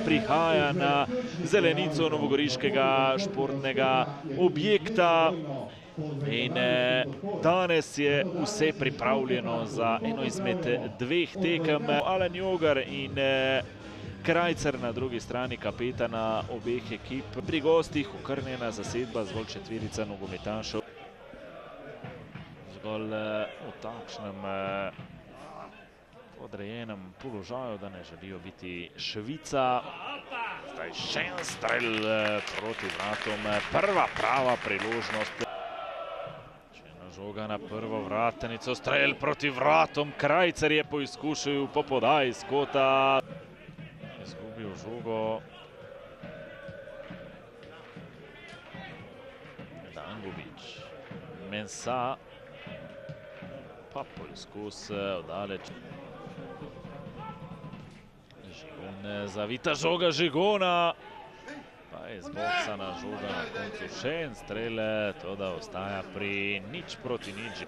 prihaja na zelenico novogoriškega športnega objekta. In danes je vse pripravljeno za eno izmed dveh tekem. Alan Jogar in Krajcar na drugi strani, kapetana obeh ekip. Pri gostih okrnjena zasedba, zgolj četverica nogometašev. Zgolj v takšnem podrejenem položaju, da ne želijo biti Švica. Zdaj še en strel proti vratom, prva prava priložnost. Žoga na prvo vratenico, strel proti vratom, Krajcar je poizkušal po podaji iz kota. Izgubil žogo. Dangubić, Mensah, pa poizkus oddaleč. Žigon, zavita žoga Žigona. Pa je zboksana žoga na koncu, še en strel, to da ostaja pri 0-0.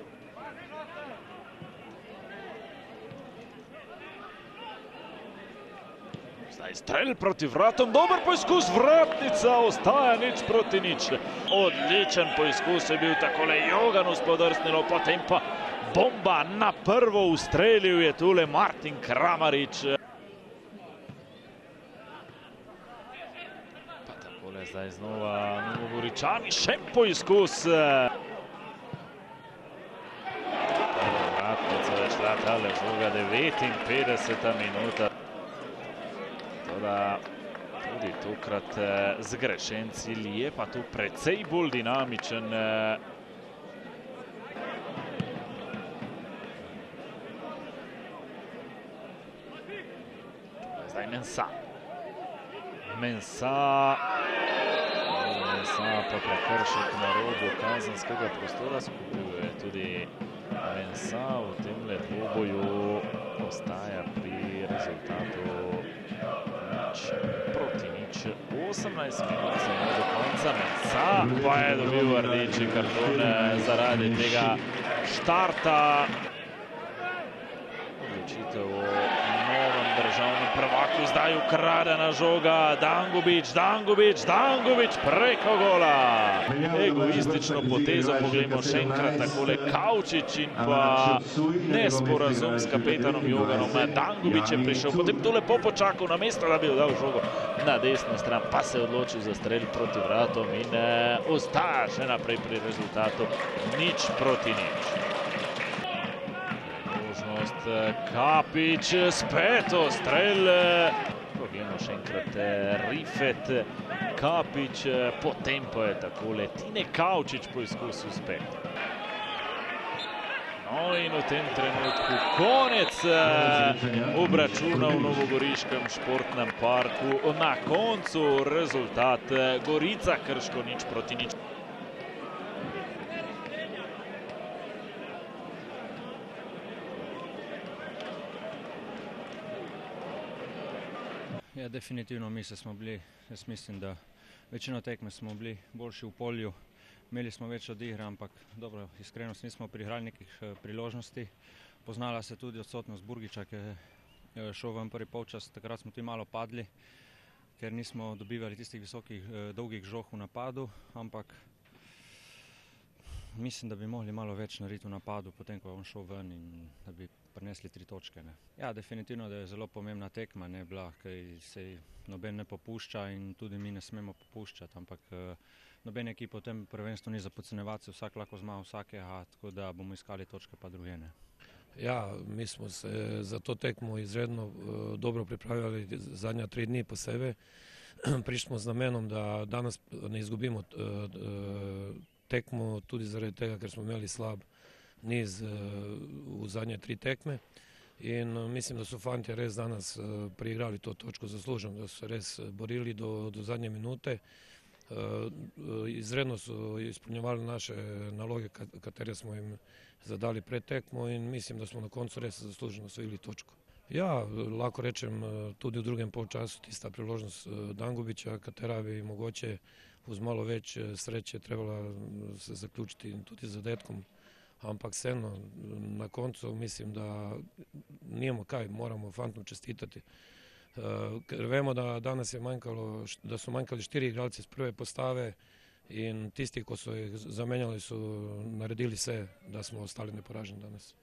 Zdaj strel proti vratom, dober poizkus, vratnica, ostaja 0-0. Odličen poizkus je bil takole Joganu spodrsnilo, potem pa bomba na prvo ustrelil je tule Martin Kramarič. Zdaj znova Novogoričani, še poizkus. Prvo vratnico je šla tale žoga, 59. minuta. Toda tudi tokrat zgrešen cilj, je pa tu precej bolj dinamičen. Zdaj Mensah pa prekršek na robu kazenskega prostora, skupil je tudi Mensah v temle dvoboju, ostaja pri rezultatu 0-0. 18 minut samo do konca, Mensah pa je dobil rdeči karton zaradi tega štarta. Odločitev o novem državnem prvaku, zdaj ukradena žoga, Dangubić preko gola. Egoistično potezo, poglejmo še enkrat takole Kavčič in pa nesporazum s kapetanom Joganom. Dangubić je prišel, potem tu lepo počakal, namesto da bi dal žogo na desno stran, pa se je odločil za strel proti vratom in ostaja še naprej pri rezultatu 0-0. Kapič, spet strel. Poglejmo še enkrat Rifet, Kapič, potem pa je takole Tine Kavčič poizkusil spet. No in v tem trenutku konec obračuna v novogoriškem športnem parku. Na koncu rezultat Gorica Krško 0-0. Ja, definitivno mi smo bili, jaz mislim, da večino tekme smo bili boljši v polju, imeli smo več odigre, ampak dobro, iskreno nismo prihrali nekih priložnosti. Poznala se tudi odsotnost Burgiča, ki je šel ven prvi polčas, takrat smo tudi malo padli, ker nismo dobivali tistih visokih, dolgih žog v napadu, ampak mislim, da bi mogli malo več narediti v napadu, potem ko je on šel ven in da bi prinesli 3 točke. Ja, definitivno, da je zelo pomembna tekma, ne bila, ker se noben ne popušča in tudi mi ne smemo popuščati, ampak noben ekip v tem prvenstvu ni za podcenjevati se, vsak lahko zmaga vsakega, tako da bomo iskali točke pa druge. Ja, mi smo se za to tekmo izredno dobro pripravljali zadnja 3 dni posebej. Prišli smo z namenom, da danes ne izgubimo tekmo, tudi zaradi tega, ker smo imeli slab niz v zadnje 3 tekme. In mislim, da so fantje res danes priigrali to točko zasluženo, da so res borili do zadnje minute. Izredno so izpolnjevali naše naloge, katere smo jim zadali pred tekmo in mislim, da smo na koncu res zasluženo osvojili točko. Ja, lahko rečem, tudi v drugem polčasu tista priložnost Dangubića, katera bi mogoče uz malo več sreče trebala se zaključiti tudi z zadetkom. Ampak vseeno, na koncu mislim, da nijemo kaj, moramo fantom čestitati. ker vemo, da danes je manjkalo, da so manjkali 4 igralci z prve postave in tisti, ko so jih zamenjali, so naredili vse, da smo ostali neporaženi danes.